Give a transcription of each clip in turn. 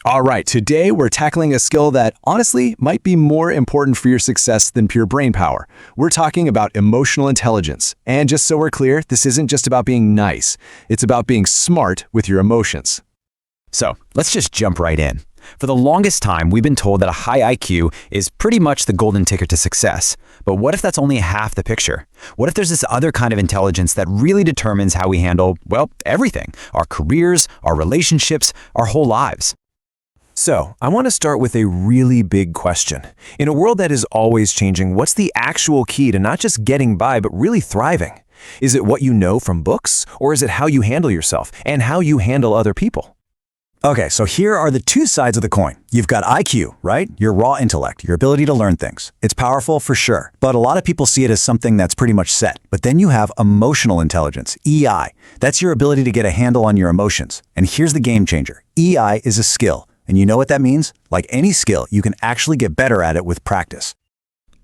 All right, today we're tackling a skill that honestly might be more important for your success than pure brain power. We're talking about emotional intelligence. And just so we're clear, this isn't just about being nice. It's about being smart with your emotions. So let's just jump right in. For the longest time, we've been told that a high IQ is pretty much the golden ticket to success. But what if that's only half the picture? What if there's this other kind of intelligence that really determines how we handle, well, everything? Our careers, our relationships, our whole lives. So, I want to start with a really big question. In a world that is always changing, what's the actual key to not just getting by, but really thriving? Is it what you know from books, or is it how you handle yourself and how you handle other people? Okay, so here are the two sides of the coin. You've got IQ, right? Your raw intellect, your ability to learn things. It's powerful for sure, but a lot of people see it as something that's pretty much set. But then you have emotional intelligence, EI. That's your ability to get a handle on your emotions. And here's the game changer. EI is a skill. And you know what that means? Like any skill, you can actually get better at it with practice.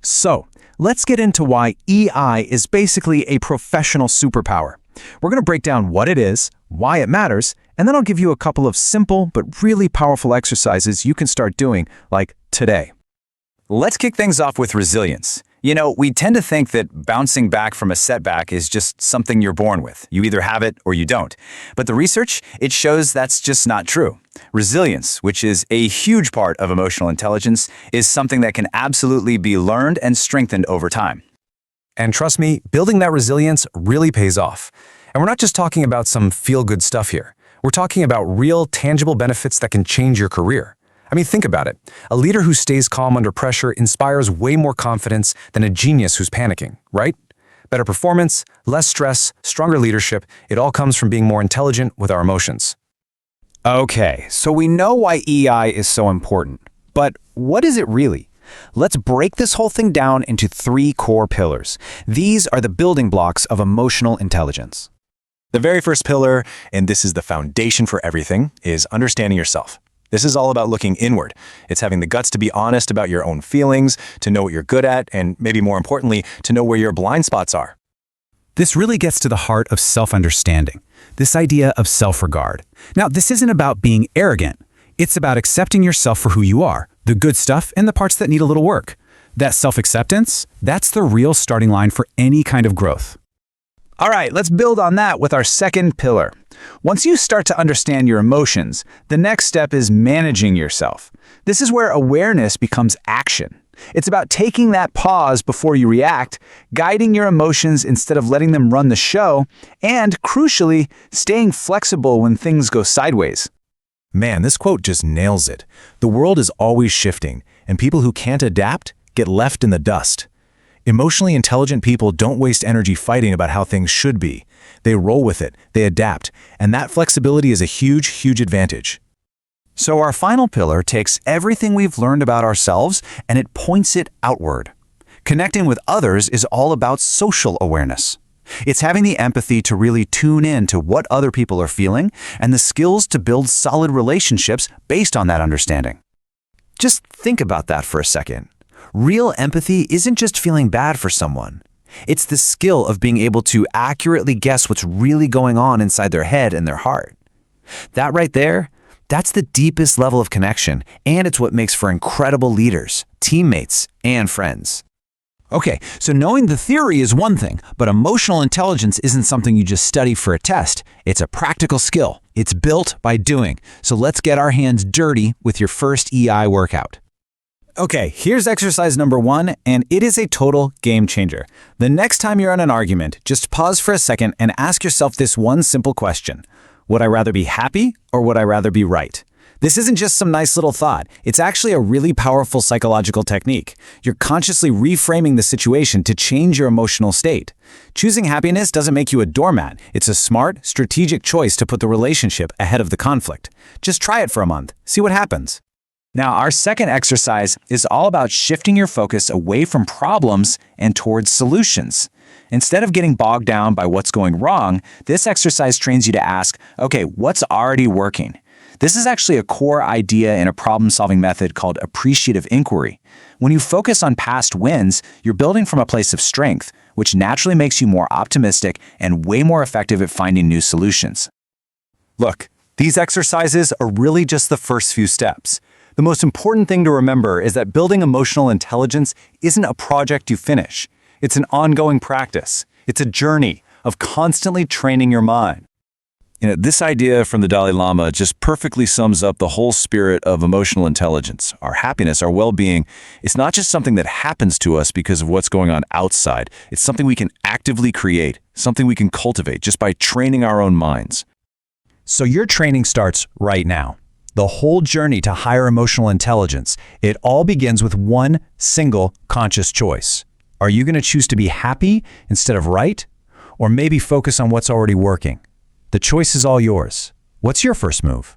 So, let's get into why EI is basically a professional superpower. We're going to break down what it is, why it matters, and then I'll give you a couple of simple but really powerful exercises you can start doing, like today. Let's kick things off with resilience. You know, we tend to think that bouncing back from a setback is just something you're born with. You either have it or you don't. But the research, it shows that's just not true. Resilience, which is a huge part of emotional intelligence, is something that can absolutely be learned and strengthened over time. And trust me, building that resilience really pays off. And we're not just talking about some feel-good stuff here. We're talking about real, tangible benefits that can change your career. I mean, think about it. A leader who stays calm under pressure inspires way more confidence than a genius who's panicking, right? Better performance, less stress, stronger leadership, it all comes from being more intelligent with our emotions. Okay, so we know why EI is so important. But what is it really? Let's break this whole thing down into 3 core pillars. These are the building blocks of emotional intelligence. The very first pillar, and this is the foundation for everything, is understanding yourself. This is all about looking inward. It's having the guts to be honest about your own feelings, to know what you're good at, and maybe more importantly, to know where your blind spots are. This really gets to the heart of self-understanding, this idea of self-regard. Now, this isn't about being arrogant. It's about accepting yourself for who you are, the good stuff and the parts that need a little work. That self-acceptance, that's the real starting line for any kind of growth. All right, let's build on that with our second pillar. Once you start to understand your emotions, the next step is managing yourself. This is where awareness becomes action. It's about taking that pause before you react, guiding your emotions instead of letting them run the show, and, crucially, staying flexible when things go sideways. Man, this quote just nails it. The world is always shifting, and people who can't adapt get left in the dust. Emotionally intelligent people don't waste energy fighting about how things should be. They roll with it, they adapt, and that flexibility is a huge, huge advantage. So our final pillar takes everything we've learned about ourselves and it points it outward. Connecting with others is all about social awareness. It's having the empathy to really tune in to what other people are feeling and the skills to build solid relationships based on that understanding. Just think about that for a second. Real empathy isn't just feeling bad for someone. It's the skill of being able to accurately guess what's really going on inside their head and their heart. That right there, that's the deepest level of connection, and it's what makes for incredible leaders, teammates, and friends. Okay, so knowing the theory is one thing, but emotional intelligence isn't something you just study for a test. It's a practical skill. It's built by doing. So let's get our hands dirty with your first EI workout. Okay, here's exercise number 1, and it is a total game changer. The next time you're in an argument, just pause for a second and ask yourself this one simple question. Would I rather be happy or would I rather be right? This isn't just some nice little thought. It's actually a really powerful psychological technique. You're consciously reframing the situation to change your emotional state. Choosing happiness doesn't make you a doormat. It's a smart, strategic choice to put the relationship ahead of the conflict. Just try it for a month. See what happens. Now, our second exercise is all about shifting your focus away from problems and towards solutions. Instead of getting bogged down by what's going wrong, this exercise trains you to ask, okay, what's already working? This is actually a core idea in a problem-solving method called appreciative inquiry. When you focus on past wins, you're building from a place of strength, which naturally makes you more optimistic and way more effective at finding new solutions. Look, These exercises are really just the first few steps. The most important thing to remember is that building emotional intelligence isn't a project you finish. It's an ongoing practice. It's a journey of constantly training your mind. This idea from the Dalai Lama just perfectly sums up the whole spirit of emotional intelligence. Our happiness, our well-being, it's not just something that happens to us because of what's going on outside. It's something we can actively create, something we can cultivate just by training our own minds. So your training starts right now. The whole journey to higher emotional intelligence, it all begins with one single conscious choice. Are you going to choose to be happy instead of right? Or maybe focus on what's already working? The choice is all yours. What's your first move?